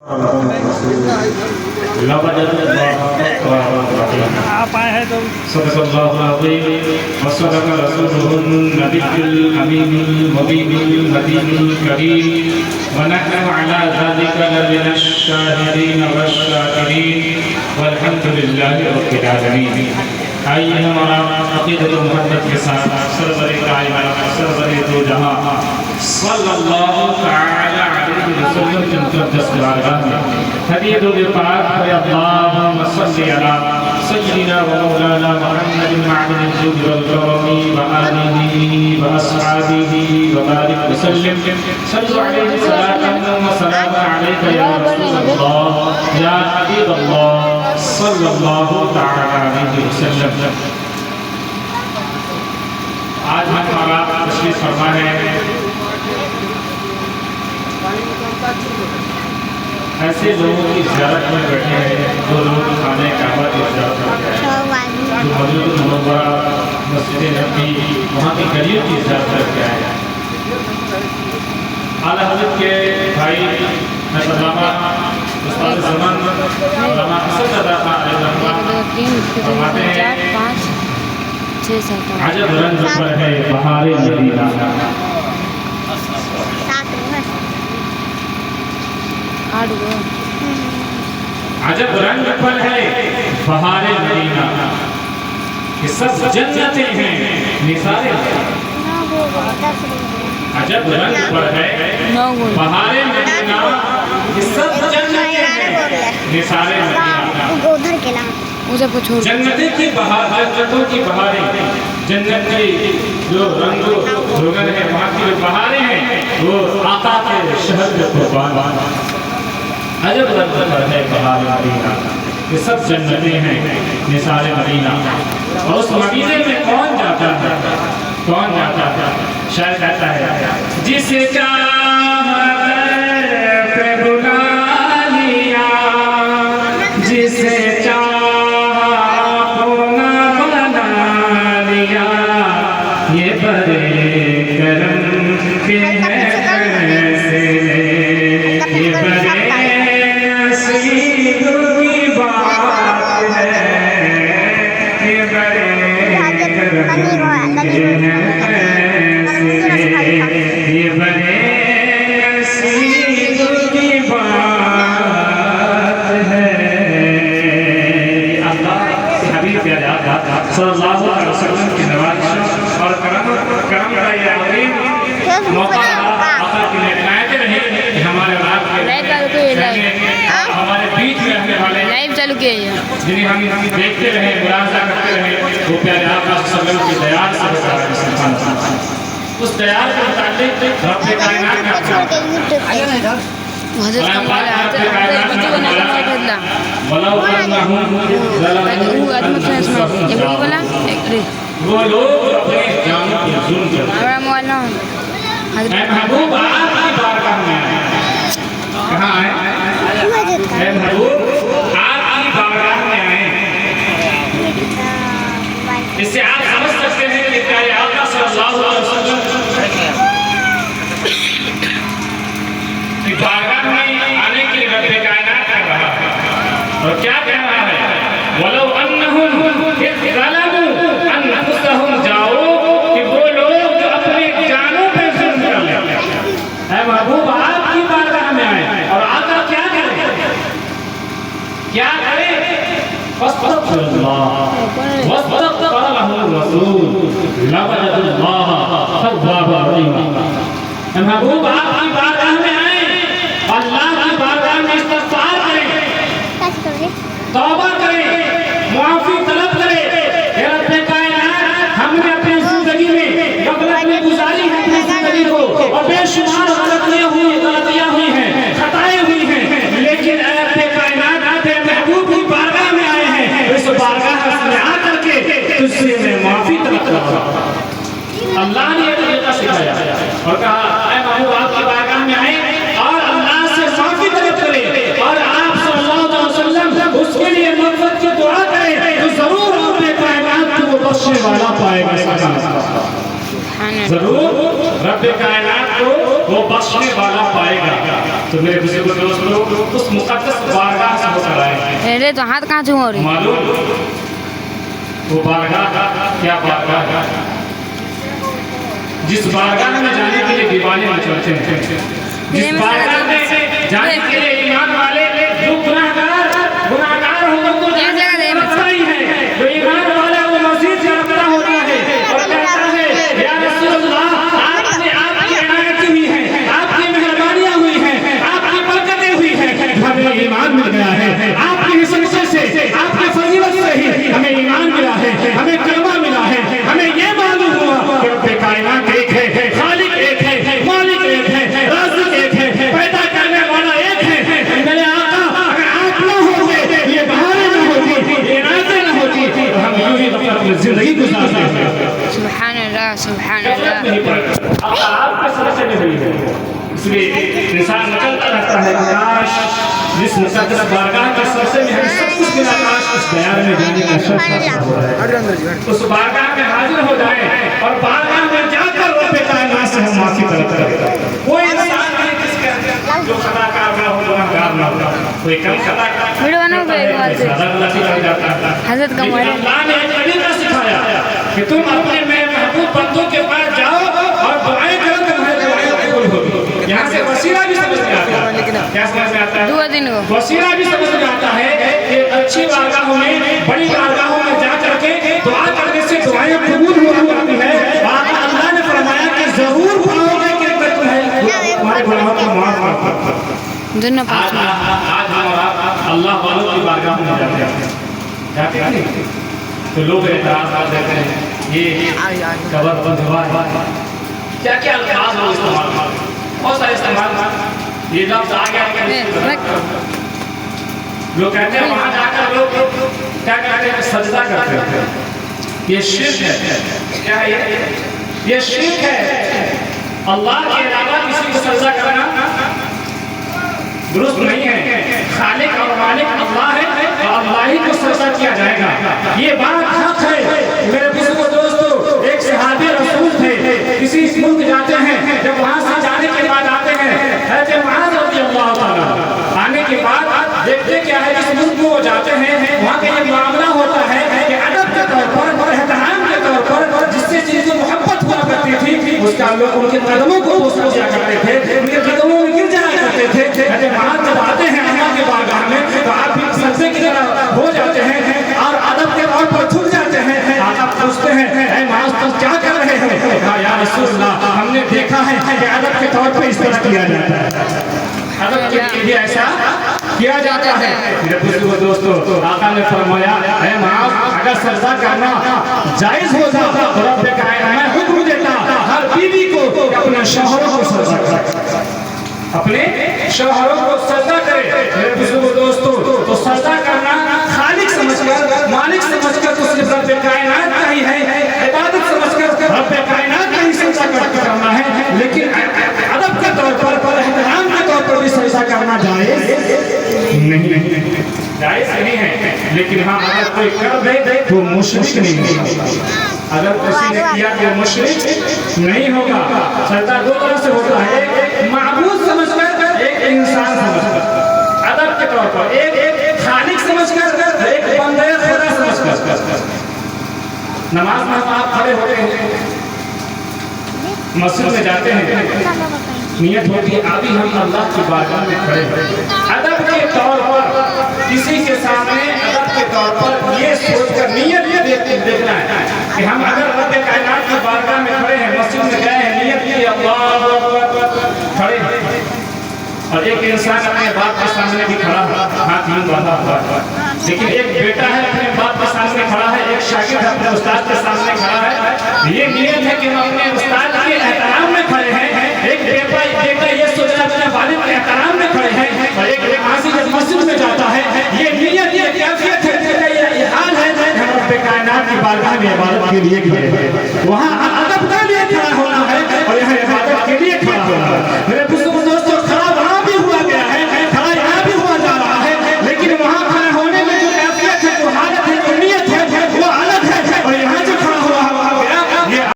آپ آئے ہیں تو صدق اللہ العظیم وصدق رسوله النبی الامین المبین المدین الکریم ونحن على ذلك لمن الشاهدین والشاکرین والحمد للہ رب العالمین. آئیے ہمارا عقیدت و محبت کے ساتھ سرور کائنات سرور دو جہاں صلی اللہ تعالی علیہ وسلم کے مقدس بارگاہ میں حدیث و پاک ہے اللہم صلی علی سیدنا و مولانا محمد معدن الجود والکرم وآلہ واصحابہ وبارک وسلم. صلوا علیہ صلاۃ و سلام علیک یا رسول اللہ یا حبیب اللہ صلی اللہ تعالی علیہ وسلم. آج ہمارا تشریف فرما ہے ایسے لوگوں کی زیارت میں بیٹھے ہیں جو لوگ خانہ کعبہ کی زیارت کرتے ہیں، جو مسجد منورہ مسجد نبی وہاں کی گلیوں کی زیارت کرتے آئے ہیں. اعلیٰ حضرت کے بھائی علامہ استاد زمان علامہ حسن رضا خان علیہ الرحمہ فرماتے ہیں عجب رنگ پر ہے بہار مدینہ. عجب رنگ پر ہے بہار مدینہ کہ سب جنتیں ہیں نثار. عجب رنگ پر ہے بہار مدینہ کہ سب جنتیں ہیں نثار مدینہ. جنتیں کی بہار جنتوں کی بہاریں جنت کی جو رنگ و روغن ہے وہاں کی جو بہاریں ہیں وہ آقا کے شہر میں قربان. عجب رنگ پر ہے بہار مدینہ کہ سب جنتیں ہیں نثار مدینہ. اور اس مدینے میں کون جاتا ہے کون جاتا ہے؟ شاید کہتا ہے جسے چاہت پہ بلا لیا جسے چاہت نہ بنا لیا یہ بڑے کرم کے ہیں فیصلے یہ بڑے نصیب کی بات ہے یہ بڑے کرم کے ہیں یہ بڑے نصیب کی بات ہے. اللہ حبیب پیارے آقا صلی اللہ علیہ وسلم کی نوازش اور کرم کا یہ عظیم موقع آقا کی عنایتیں رہی کہ ہمارے رات کے ہمارے بیچ میں رہنے والے جنہیں ہم دیکھتے رہے ملاحظہ کرتے رہے وہ پیارے آقا صلی اللہ علیہ وسلم کی دیار سے اس دیار کے متعلق رب کائنات میں وہ لوگ اپنی جانوں کی ظلم کرتے ہیں. اے محبوب آپ کی بارگاہ میں آئے. کہاں آئے؟ اے محبوب آپ کی بارگاہ میں آئے. اس سے آپ سمجھ سکتے ہیں کہ پیارے آقا صلی اللہ علیہ وسلم کی بارگاہ میں آنے کے لیے رب کائنات کر رہا ہے اور کیا کہہ رہا ہے وَلَوْ أَنَّهُمْ إِذْ ظَلَمُوا أَنفُسَهُمْ جاؤ کہ وہ لوگ جو اپنے جانوں پہ ظلم کر لیں. اے محبوب آپ کی بارگاہ میں آئے اور آقا کیا کرے فَاسْتَغْفِرُ اللَّهَ وَاسْتَغْفَرَ لَهُ الرَّسُولُ لَوَجَدُوا اللَّهَ تَوَّابًا رَحِيمًا. اے محبوب آپ کی بارگاہ میں آئے اللہ کی بارگاہ میں استغفار کریں توبہ کریں معافی طلب کریں. اے رب کائنات ہم نے اپنی زندگی میں غفلت میں گزاری ہے اپنی زندگی کو اور بے شمار غلطیاں ہوئی ہیں خطائیں ہوئی ہیں لیکن اے رب کائنات تیرے محبوب کی بارگاہ میں آئے ہیں اس بارگاہ میں آ کر کے تجھ سے میں معافی طلب کرتا ہوں. اللہ نے یہ طریقہ سکھایا اور کہا اے محبوب آپ کی بارگاہ میں آئے اور اللہ سے معافی طلب کریں اور آپ صلی اللہ علیہ وسلم اس کے لیے مغفرت کی دعا کریں تو ضرور رب کائنات کو بخشنے والا پائے گا. ضرور رب کائنات کو وہ بخشنے والا پائے گا. تو میرے بزرگ دوستوں اس مقدس بارگاہ سے ہو کر آئے. ارے تو ہاتھ کہاں چھو رہی؟ معلوم وہ بارگاہ کیا بارگاہ ہے جس بارگاہ میں جانے کے لیے دیوانے مچلتے ہیں. جس بارگاہ میں جانے کے لیے ایمان والے جو گناہگار ہو تو نہیں ہے. جو ایمان والا وہ مسجد جاتا ہوتا ہے اور کہتا ہے یا رسول اللہ آپ نے آپ کی عنایت ہوئی ہے, آپ کی مہربانیاں ہوئی ہیں, آپ کی برکتیں ہوئی ہیں, ہمیں ایمان مل گیا ہے. آپ کی حسنت سے, آپ کی فضیلت سے ہی ہمیں ایمان ملا ہے, ہمیں کلمہ ملا ہے. ہمیں یہ معلوم ہوا کہ رب کائنات ایک ہے, خالق ایک ہے, مالک ایک ہے, رازق ایک ہے, پیدا کرنے والا ایک ہے. میرے آقا اگر آپ نہ ہوتے, یہ بہاریں نہ ہوتی, یہ راتیں نہ ہوتی, تو ہم یوں ہی اپنی زندگی گزارتے ہیں. سبحان اللہ سبحان کثرت اللہ. نہیں پڑتا. اب آپ کے سر سے نہیں ہوئی ہے, اس لیے انسان مچلتا رہتا ہے. کاش جس مقدس بارگاہ کے سر سے میں ہم سب کچھ ملا, کاش اس دیار میں جانے کا شرط حاصل ہو جائے, اس بارگاہ میں حاضر ہو جائیں اور بارگاہ میں جا کر رب کائنات سے ہم معافی طلب کریں. کوئی انسان نہیں جس کے اندر جو خطا کار نہ ہو, گناہگار نہ ہو. کوئی کم خطا کار ویڈیو بناؤ گے ایک بار سے زیادہ غلطی کر جاتا ہے. حضرت کا لیکن مولا اللہ نے ایک طریقہ سکھایا کہ تم اپنے میرے محبوب بندوں کے پاس جاؤ اور دعائیں کرو تو تمہاری دعائیں قبول ہوگی. یہاں سے وسیلہ بھی سمجھ میں آتا ہے. کیا سمجھ میں آتا ہے؟ 2 دن کو وسیلہ بھی سمجھ میں آتا ہے کہ اچھی بارگاہوں میں, بڑی بارگاہوں میں جا کر کے دعا کرنے سے دعائیں قبول ہو جاتی ہے. اللہ نے فرمایا کہ ضرور پاؤ گے کہ تمہارے گناہوں کو معاف کرتا ہے. دونوں آج پاس ہم اللہ والوں کی بارگاہ میں جاتے ہیں نہیں تو لوگ اعتراض دیتے ہیں یہ قبر بند ہوا ہے. کیا کیا الفاظ ہو استعمال, بہت سارے استعمال. یہ لفظ آ گیا لوگ کہتے ہیں وہاں جا کر لوگ کیا کہتے ہیں, سجدہ کرتے ہیں. یہ شرک ہے. کیا ہے یہ شرک ہے. اللہ کے علاوہ کسی کو سجدہ کرنا درست نہیں ہے. خالق اور مالک اللہ ہے اور اللہ ہی کو سجدہ کیا جائے گا. یہ بات حق ہے. میرے بزرگوں دوستو, ایک صحابی رسول تھے, کسی ملک جاتے ہیں, جب وہاں سے جانے کے بعد آتے ہیں, حضرت معاذ رضی اللہ تعالیٰ آنے کے بعد دیکھتے کیا ہے جس ملک میں وہ جاتے ہیں وہاں کا یہ معاملہ ہوتا ہے کہ ادب کے طور پر, احترام کے طور پر جس سے چیز کو محبت ہوا کرتی تھی اس کا لوگ ان کے قدموں کو بوسہ دیا کرتے تھے, ان کے قدموں میں گر جایا کرتے تھے. حضرت معاذ جب آتے ہیں اللہ کے بارگاہ میں تو آپ بھی سجدے کی طرح ہو جاتے ہیں اور ادب کے طور پر جھک جاتے ہیں. آپ پوچھتے ہیں اے معاذ تم کیا کر رہے ہیں؟ کہا یا رسول اللہ ہم نے دیکھا ہے کہ ادب کے طور پر اس طرح کیا جاتا ہے, ادب کے لیے بھی ایسا کیا جاتا ہے. میرے بزرگوں دوستو, آقا نے فرمایا اے معاذ اگر سجدہ کرنا جائز ہو جاتا تو رب کائنات میں حکم دیتا ہر بیوی کو کہ اپنے شوہروں کو سجدہ کرے, اپنے شوہروں کو سجدہ کرے. میرے بزرگوں دوستو, تو سجدہ کرنا خالق سمجھ کر, مالک سمجھ کر تو صرف رب کائنات کا ہی ہے, عبادت سمجھ کر رب کائنات کا ہی سجدہ کرنا ہے. لیکن ادب کے طور پر, احترام کے طور پر بھی سجدہ کرنا جائز نہیں, جائز نہیں ہے. لیکن ہاں اگر کوئی کر دے تو مشرک نہیں ہوگا. اگر کسی نے کیا کہ مشرک نہیں ہوگا. سجدہ دو طرح سے ہوتا ہے, ایک معبود سمجھ کر, ایک انسان سمجھ کر, ادب کے طور پر, ایک خالق سمجھ کر, ایک بندے خدا سمجھ کر. نماز میں آپ کھڑے ہوتے ہیں, مسجد میں جاتے ہیں, نیت ہوتی ہے ابھی ہم اللہ کی بارگاہ میں کھڑے ہیں. ادب کے طور پر کسی کے سامنے ادب کے طور پر یہ سوچ کر نیت دیکھنا ہے کہ ہم اگر رب کائنات کی بارگاہ میں کھڑے ہیں, مسجد میں گئے ہیں, نیت کی اللہ اکبر کھڑے ہیں, اور ایک انسان اپنے باپ کے سامنے بھی کھڑا ہے, ہاتھ میں باندھا ہوا ہے, لیکن ایک بیٹا ہے اپنے باپ کے سامنے کھڑا ہے, ایک شاگرد اپنے استاد کے سامنے کھڑا ہے. یہ نیت ہے کہ ہم اپنے استاد کے احترام میں کھڑے ہیں. ایک